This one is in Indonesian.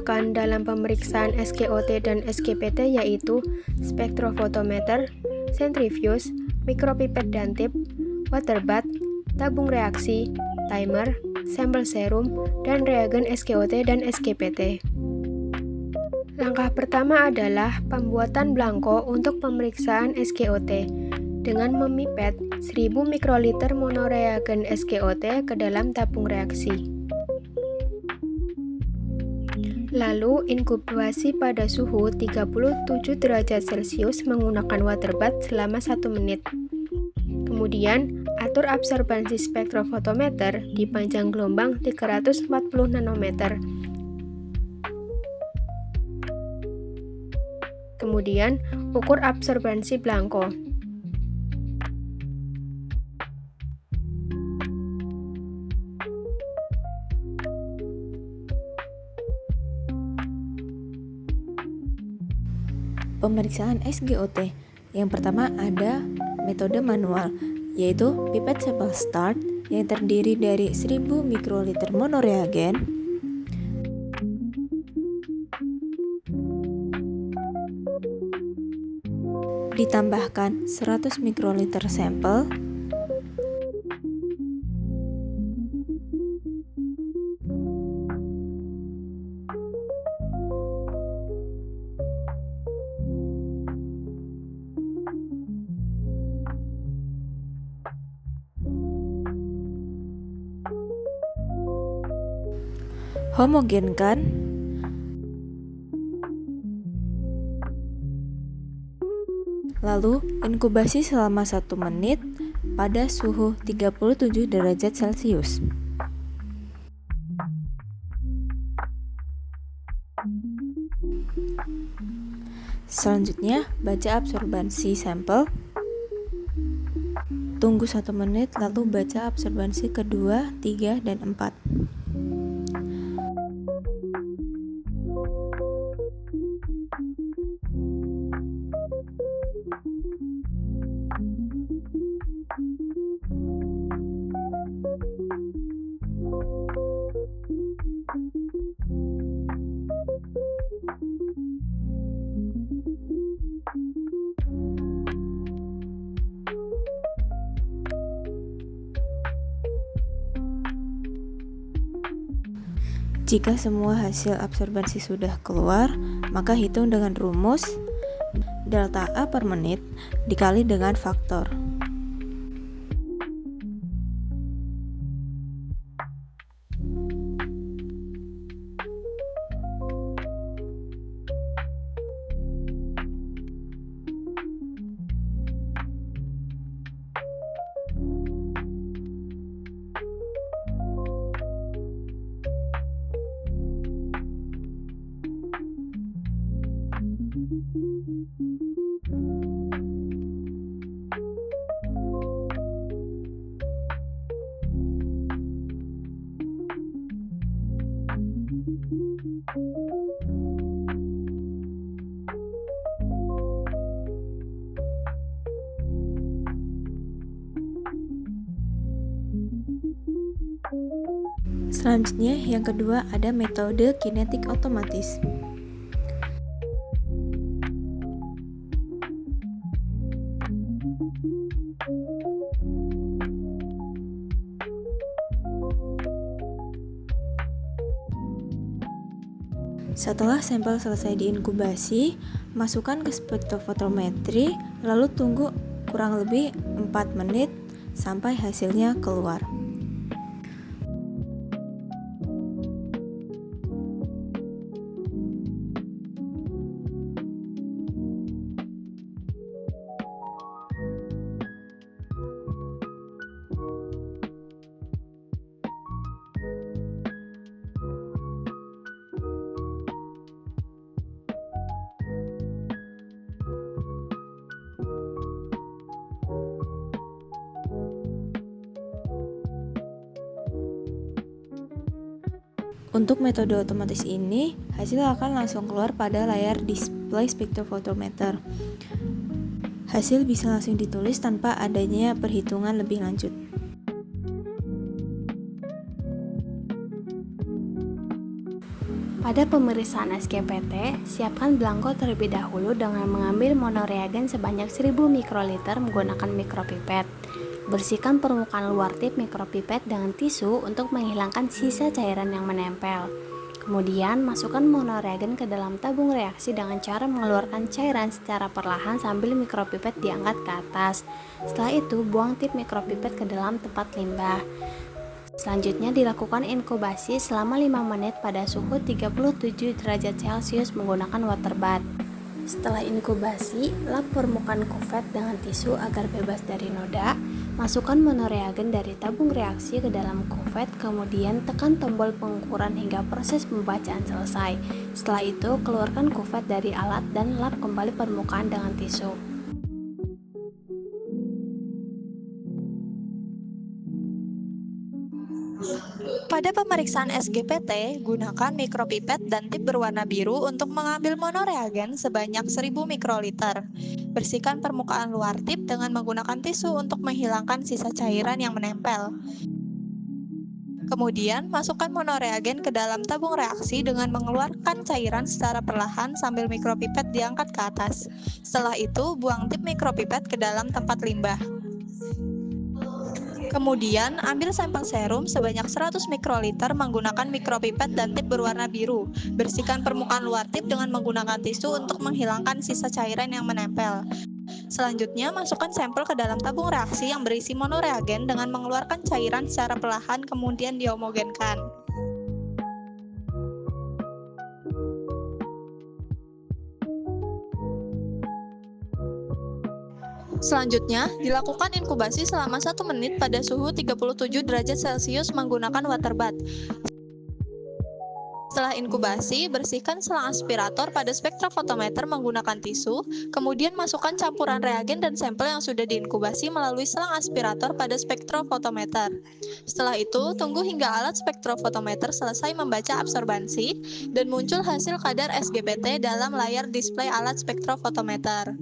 digunakan dalam pemeriksaan SGOT dan SGPT yaitu spektrofotometer, sentrifuge, mikropipet dan tip, water bath, tabung reaksi, timer, sampel serum, dan reagen SGOT dan SGPT. Langkah pertama adalah pembuatan belangko untuk pemeriksaan SGOT dengan memipet 1000 mikroliter monoreagen SGOT ke dalam tabung reaksi. Lalu inkubasi pada suhu 37 derajat Celcius menggunakan water bath selama 1 menit. Kemudian, atur absorbansi spektrofotometer di panjang gelombang 340 nanometer. Kemudian, ukur absorbansi belangko. Pemeriksaan SGOT. Yang pertama ada metode manual, yaitu pipet sampel start yang terdiri dari 1000 mikroliter monoreagen, ditambahkan 100 mikroliter sampel, homogenkan, lalu inkubasi selama 1 menit pada suhu 37 derajat Celcius. Selanjutnya, baca absorbansi sampel. Tunggu 1 menit, lalu baca absorbansi kedua, 3, dan 4. Jika semua hasil absorbansi sudah keluar, maka hitung dengan rumus delta A per menit dikali dengan faktor. Selanjutnya, yang kedua ada metode kinetik otomatis. Setelah sampel selesai diinkubasi, masukkan ke spektrofotometri, lalu tunggu kurang lebih 4 menit sampai hasilnya keluar. Untuk metode otomatis ini, hasil akan langsung keluar pada layar display spektrofotometer. Hasil bisa langsung ditulis tanpa adanya perhitungan lebih lanjut. Pada pemeriksaan SGPT, siapkan belangko terlebih dahulu dengan mengambil monoreagen sebanyak 1000 mikroliter menggunakan mikropipet. Bersihkan permukaan luar tip mikropipet dengan tisu untuk menghilangkan sisa cairan yang menempel. Kemudian, masukkan monoreagen ke dalam tabung reaksi dengan cara mengeluarkan cairan secara perlahan sambil mikropipet diangkat ke atas. Setelah itu, buang tip mikropipet ke dalam tempat limbah. Selanjutnya dilakukan inkubasi selama 5 menit pada suhu 37 derajat Celcius menggunakan water bath. Setelah inkubasi, lap permukaan kuvet dengan tisu agar bebas dari noda. Masukkan monoreagen dari tabung reaksi ke dalam kuvet, kemudian tekan tombol pengukuran hingga proses pembacaan selesai. Setelah itu, keluarkan kuvet dari alat dan lap kembali permukaan dengan tisu. Pada pemeriksaan SGPT, gunakan mikropipet dan tip berwarna biru untuk mengambil monoreagen sebanyak 1000 mikroliter. Bersihkan permukaan luar tip dengan menggunakan tisu untuk menghilangkan sisa cairan yang menempel. Kemudian, masukkan monoreagen ke dalam tabung reaksi dengan mengeluarkan cairan secara perlahan sambil mikropipet diangkat ke atas. Setelah itu, buang tip mikropipet ke dalam tempat limbah. Kemudian, ambil sampel serum sebanyak 100 mikroliter menggunakan mikropipet dan tip berwarna biru. Bersihkan permukaan luar tip dengan menggunakan tisu untuk menghilangkan sisa cairan yang menempel. Selanjutnya, masukkan sampel ke dalam tabung reaksi yang berisi monoreagen dengan mengeluarkan cairan secara perlahan kemudian dihomogenkan. Selanjutnya, dilakukan inkubasi selama 1 menit pada suhu 37 derajat Celcius menggunakan water bath. Setelah inkubasi, bersihkan selang aspirator pada spektrofotometer menggunakan tisu, kemudian masukkan campuran reagen dan sampel yang sudah diinkubasi melalui selang aspirator pada spektrofotometer. Setelah itu, tunggu hingga alat spektrofotometer selesai membaca absorbansi dan muncul hasil kadar SGPT dalam layar display alat spektrofotometer.